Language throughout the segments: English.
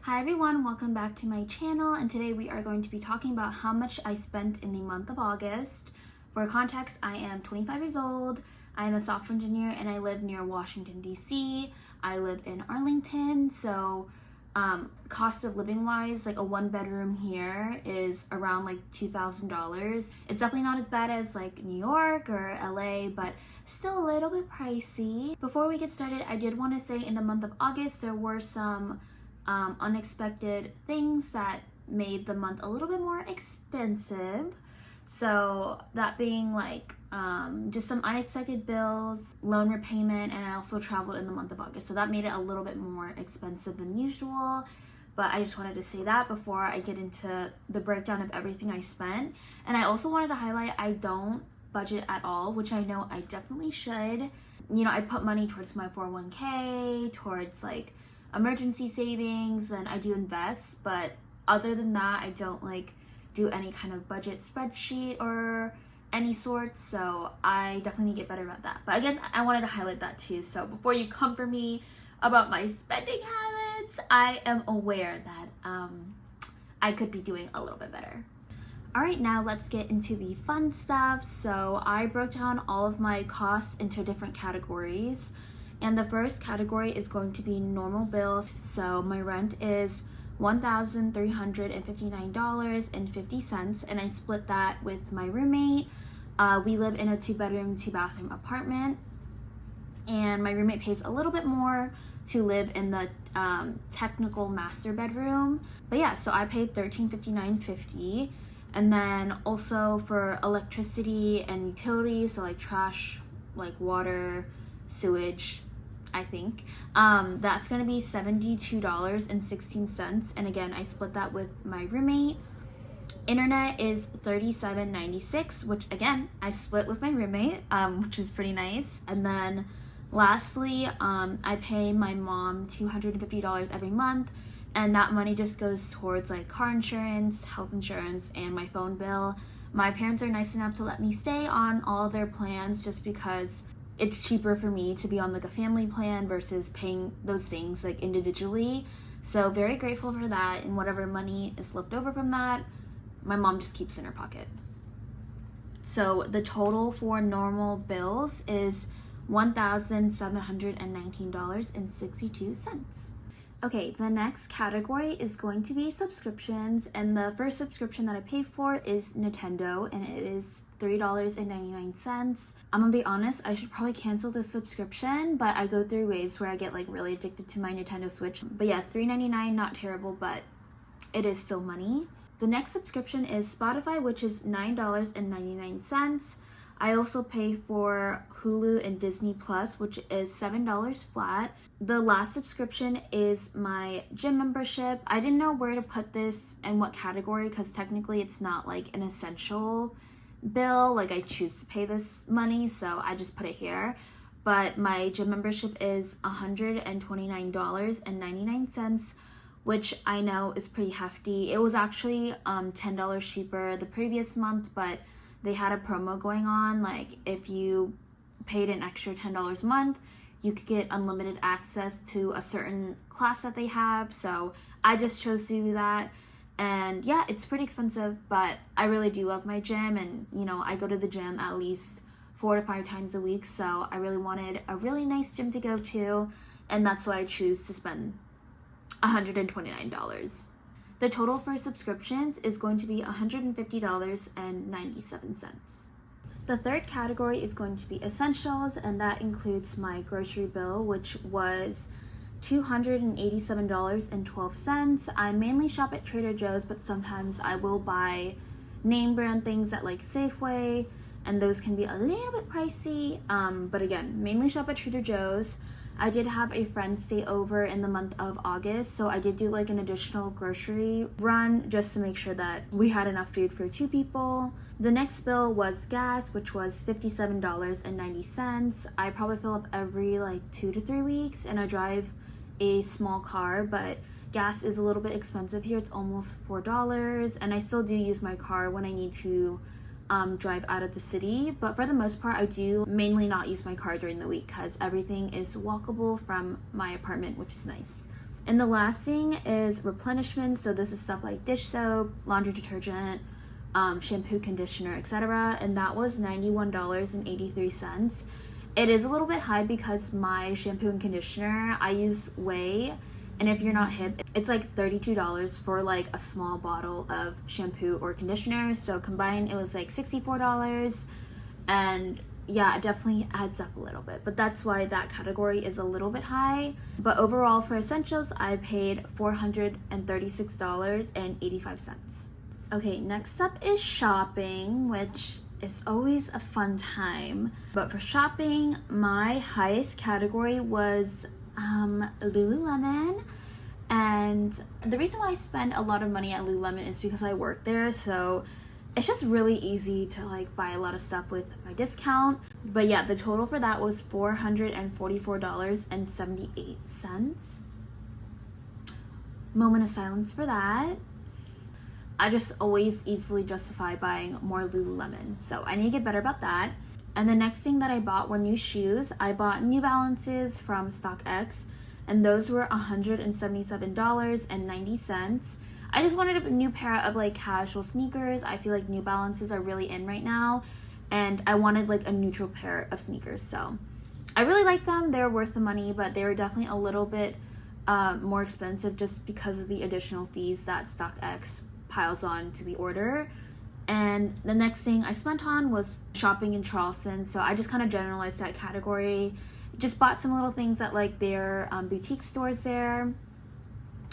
Hi everyone, welcome back to my channel, and today we are going to be talking about how much I spent in the month of August. For context, I am 25 years old, I am a software engineer, and I live near Washington, D.C. I live in Arlington, so cost of living wise, like a one bedroom here is around like $2,000. It's definitely not as bad as like New York or LA, but still a little bit pricey. Before we get started, I did want to say in the month of August there were some unexpected things that made the month a little bit more expensive. So that being like just some unexpected bills, loan repayment, and I also traveled in the month of August. So that made it a little bit more expensive than usual. But I just wanted to say that before I get into the breakdown of everything I spent. And I also wanted to highlight I don't budget at all, which I know I definitely should. You know, I put money towards my 401k, towards like emergency savings, and I do invest, but other than that I don't like do any kind of budget spreadsheet or any sorts, so I definitely need to get better about that. But again, I wanted to highlight that too, so before you come for me about my spending habits, I am aware that I could be doing a little bit better. Alright, now let's get into the fun stuff. So I broke down all of my costs into different categories. And the first category is going to be normal bills. So my rent is $1,359.50, and I split that with my roommate. We live in a 2-bedroom, 2-bathroom apartment, and my roommate pays a little bit more to live in the technical master bedroom. But yeah, so I paid $1,359.50, and then also for electricity and utilities, so like trash, like water, sewage, I think that's gonna be $72.16, and again I split that with my roommate. Internet is $37.96, which again I split with my roommate, which is pretty nice. And then lastly, I pay my mom $250 every month, and that money just goes towards like car insurance, health insurance, and my phone bill. My parents are nice enough to let me stay on all of their plans just because it's cheaper for me to be on like a family plan versus paying those things like individually. So very grateful for that, and whatever money is left over from that, my mom just keeps in her pocket. So the total for normal bills is $1,719.62. Okay, the next category is going to be subscriptions, and the first subscription that I pay for is Nintendo, and it is $3.99. I'm gonna be honest, I should probably cancel this subscription, but I go through waves where I get like really addicted to my Nintendo Switch. But yeah, $3.99, not terrible, but it is still money. The next subscription is Spotify, which is $9.99. I also pay for Hulu and Disney Plus, which is $7 flat. The last subscription is my gym membership. I didn't know where to put this and what category because technically it's not like an essential bill, like I choose to pay this money, so I just put it here. But my gym membership is $129.99, which I know is pretty hefty. It was actually $10 cheaper the previous month, but they had a promo going on. Like if you paid an extra $10 a month, you could get unlimited access to a certain class that they have, so I just chose to do that. And yeah, it's pretty expensive, but I really do love my gym, and you know, I go to the gym at least 4 to 5 times a week, so I really wanted a really nice gym to go to, and that's why I choose to spend $129. The total for subscriptions is going to be $150.97. The third category is going to be essentials, and that includes my grocery bill, which was $287.12. I mainly shop at Trader Joe's, but sometimes I will buy name brand things at like Safeway, and those can be a little bit pricey. But again, mainly shop at Trader Joe's. I did have a friend stay over in the month of August, so I did do like an additional grocery run just to make sure that we had enough food for 2 people. The next bill was gas, which was $57.90. I probably fill up every like 2 to 3 weeks, and I drive a small car, but gas is a little bit expensive here. It's almost $4, and I still do use my car when I need to drive out of the city, but for the most part I do mainly not use my car during the week because everything is walkable from my apartment, which is nice. And the last thing is replenishment. So this is stuff like dish soap, laundry detergent, shampoo, conditioner, etc. And that was $91.83. It is a little bit high because my shampoo and conditioner, I use Way, and if you're not hip, it's like $32 for like a small bottle of shampoo or conditioner. So combined it was like $64, and yeah, it definitely adds up a little bit, but that's why that category is a little bit high. But overall for essentials, I paid $436.85. Okay, next up is shopping, which is always a fun time. But for shopping, my highest category was Lululemon. And the reason why I spend a lot of money at Lululemon is because I work there, so it's just really easy to like buy a lot of stuff with my discount. But yeah, the total for that was $444.78. Moment of silence for that. I just always easily justify buying more Lululemon, so I need to get better about that. And the next thing that I bought were new shoes. I bought New Balances from StockX, and those were $177.90. I just wanted a new pair of like casual sneakers. I feel like New Balances are really in right now, and I wanted like a neutral pair of sneakers. So I really like them. They're worth the money, but they were definitely a little bit more expensive just because of the additional fees that StockX piles on to the order. And the next thing I spent on was shopping in Charleston. So I just kind of generalized that category. Just bought some little things at like their boutique stores there.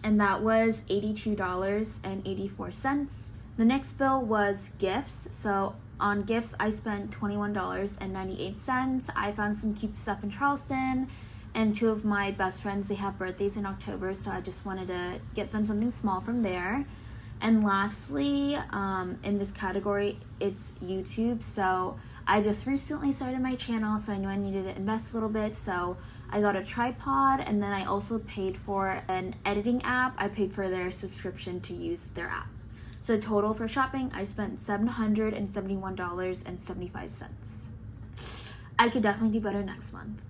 And that was $82.84. The next bill was gifts. So on gifts, I spent $21.98. I found some cute stuff in Charleston, and two of my best friends, they have birthdays in October, so I just wanted to get them something small from there. And lastly, in this category, it's YouTube. So I just recently started my channel, so I knew I needed to invest a little bit. So I got a tripod, and then I also paid for an editing app. I paid for their subscription to use their app. So total for shopping, I spent $771.75. I could definitely do better next month.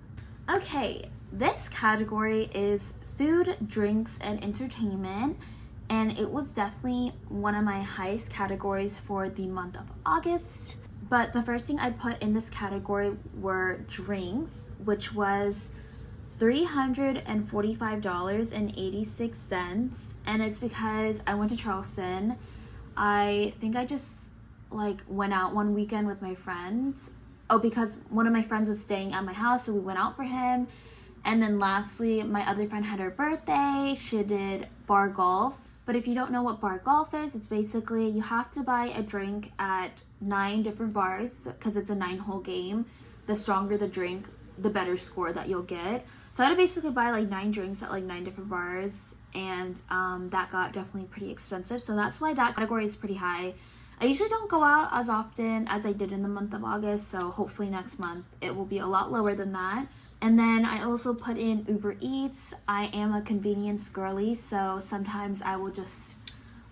Okay, this category is food, drinks, and entertainment. And it was definitely one of my highest categories for the month of August. But the first thing I put in this category were drinks, which was $345.86. And it's because I went to Charleston. I think I just like went out one weekend with my friends. Oh, because one of my friends was staying at my house, so we went out for him. And then lastly, my other friend had her birthday. She did bar golf. But if you don't know what bar golf is, it's basically you have to buy a drink at 9 different bars because it's a 9-hole game. The stronger the drink, the better score that you'll get. So I had to basically buy like 9 drinks at like 9 different bars, and that got definitely pretty expensive. So that's why that category is pretty high. I usually don't go out as often as I did in the month of August, so hopefully next month it will be a lot lower than that. And then I also put in Uber Eats. I am a convenience girly, so sometimes I will just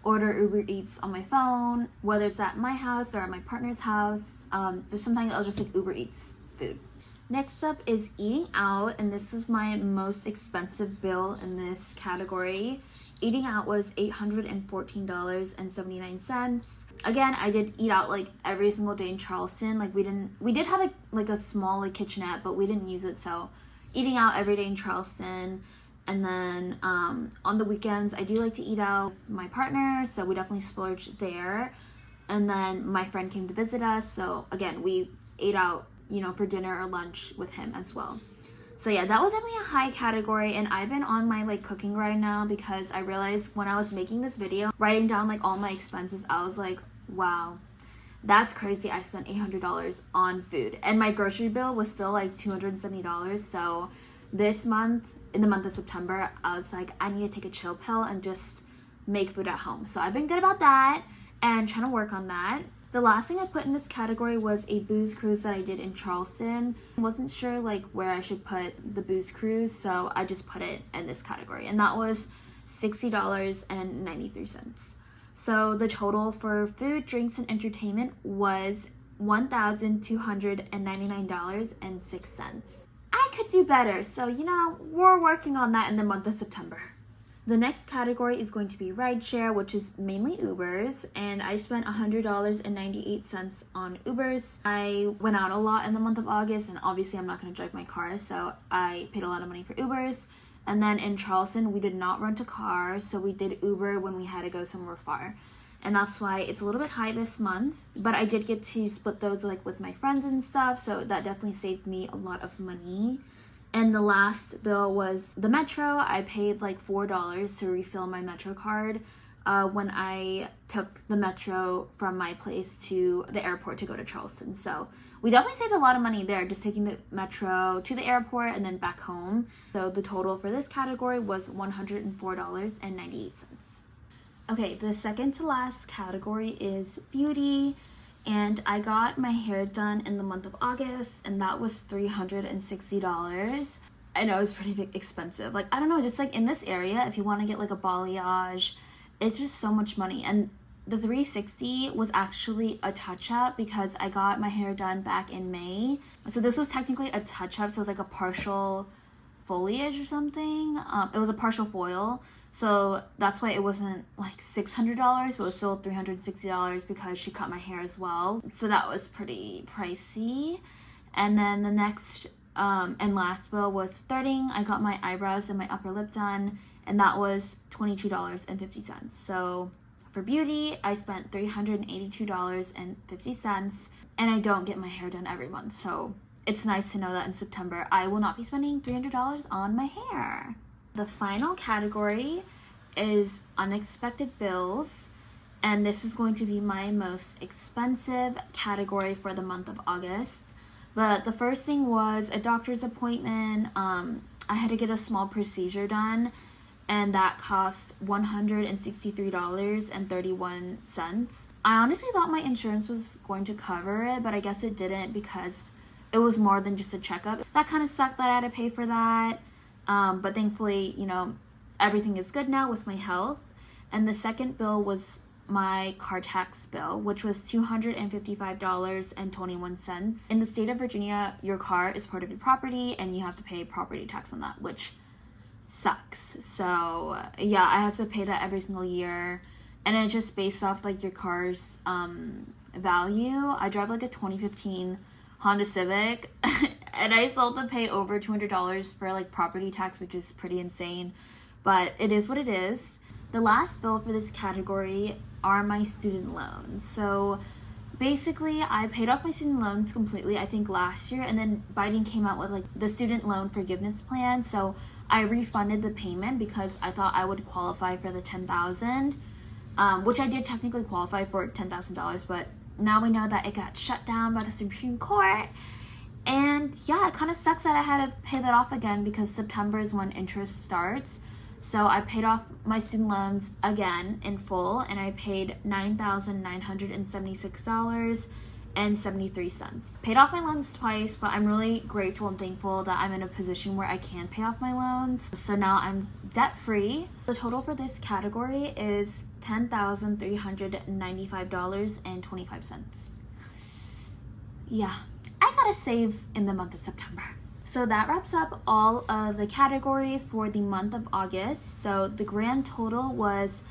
order Uber Eats on my phone, whether it's at my house or at my partner's house. So sometimes I'll just like Uber Eats food. Next up is eating out, and this was my most expensive bill in this category. Eating out was $814.79. Again, I did eat out like every single day in Charleston. Like we did have like a small like kitchenette, but we didn't use it. So eating out every day in Charleston. And then on the weekends, I do like to eat out with my partner, so we definitely splurged there. And then my friend came to visit us, so again, we ate out, you know, for dinner or lunch with him as well. So yeah, that was definitely a high category, and I've been on my like cooking right now because I realized when I was making this video, writing down like all my expenses, I was like, wow, that's crazy. I spent $800 on food, and my grocery bill was still like $270. So this month, in the month of September, I was like, I need to take a chill pill and just make food at home. So I've been good about that and trying to work on that. The last thing I put in this category was a booze cruise that I did in Charleston. I wasn't sure like where I should put the booze cruise, so I just put it in this category, and that was $60.93. So the total for food, drinks, and entertainment was $1,299.06. I could do better, so we're working on that in the month of September. The next category is going to be rideshare, which is mainly Ubers, and I spent $100.98 on Ubers. I went out a lot in the month of August, and obviously I'm not going to drive my car, so I paid a lot of money for Ubers. And then in Charleston, we did not rent a car, so we did Uber when we had to go somewhere far. And that's why it's a little bit high this month, but I did get to split those with my friends and stuff, so that definitely saved me a lot of money. And the last bill was the Metro. I paid $4 to refill my Metro card when I took the Metro from my place to the airport to go to Charleston. So we definitely saved a lot of money there, just taking the Metro to the airport and then back home. So the total for this category was $104.98. Okay, the second to last category is beauty. And I got my hair done in the month of August, and that was $360. I know it's pretty expensive. I don't know, just in this area, if you want to get a balayage, it's just so much money. And the $360 was actually a touch-up because I got my hair done back in May. So this was technically a touch-up, so it was a partial foliage or something. It was a partial foil. So that's why it wasn't $600, but it was still $360 because she cut my hair as well. So that was pretty pricey. And then the next and last bill was threading. I got my eyebrows and my upper lip done, and that was $22.50. So for beauty, I spent $382.50, and I don't get my hair done every month. So it's nice to know that in September, I will not be spending $300 on my hair. The final category is unexpected bills, and this is going to be my most expensive category for the month of August. But the first thing was a doctor's appointment. I had to get a small procedure done, and that cost $163.31. I honestly thought my insurance was going to cover it, but I guess it didn't because it was more than just a checkup. That kind of sucked that I had to pay for that. But thankfully, everything is good now with my health. And the second bill was my car tax bill, which was $255.21. In the state of Virginia, your car is part of your property and you have to pay property tax on that, which sucks. So yeah, I have to pay that every single year. And it's just based off your car's value. I drive a 2015 Honda Civic and I still have to pay over $200 for property tax, which is pretty insane, but it is what it is. The last bill for this category are my student loans. So basically I paid off my student loans completely, I think last year, and then Biden came out with the student loan forgiveness plan. So I refunded the payment because I thought I would qualify for the $10,000, which I did technically qualify for $10,000, but now we know that it got shut down by the Supreme Court. And yeah, it kind of sucks that I had to pay that off again because September is when interest starts. So I paid off my student loans again in full, and I paid $9,976.73. Paid off my loans twice, but I'm really grateful and thankful that I'm in a position where I can pay off my loans. So now I'm debt-free. The total for this category is $10,395.25. Yeah, I gotta save in the month of September. So that wraps up all of the categories for the month of August. So the grand total was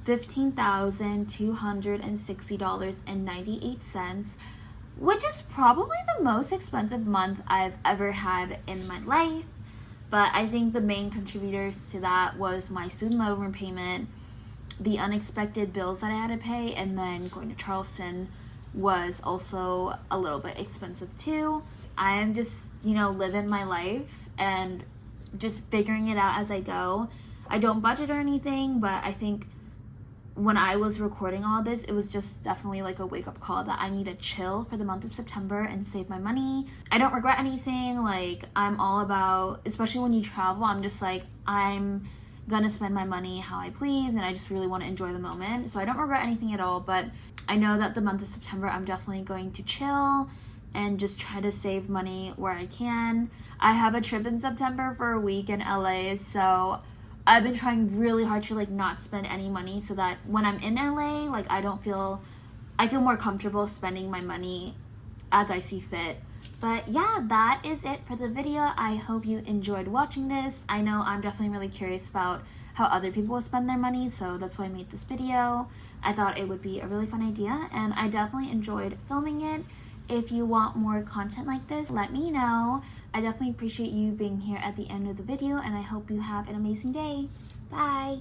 $15,260.98, which is probably the most expensive month I've ever had in my life. But I think the main contributors to that was my student loan repayment, the unexpected bills that I had to pay, and then going to Charleston was also a little bit expensive too. I am just, living my life and just figuring it out as I go. I don't budget or anything, but I think when I was recording all this, it was just definitely a wake-up call that I need to chill for the month of September and save my money. I don't regret anything. I'm all about, especially when you travel, I'm just I'm gonna spend my money how I please, and I just really want to enjoy the moment. So I don't regret anything at all, but I know that the month of September I'm definitely going to chill and just try to save money where I can. I have a trip in September for a week in LA, so I've been trying really hard to like not spend any money so that when I'm in LA, like I feel more comfortable spending my money as I see fit. But yeah, that is it for the video. I hope you enjoyed watching this. I know I'm definitely really curious about how other people spend their money, so that's why I made this video. I thought it would be a really fun idea, and I definitely enjoyed filming it. If you want more content like this, let me know. I definitely appreciate you being here at the end of the video, and I hope you have an amazing day. Bye!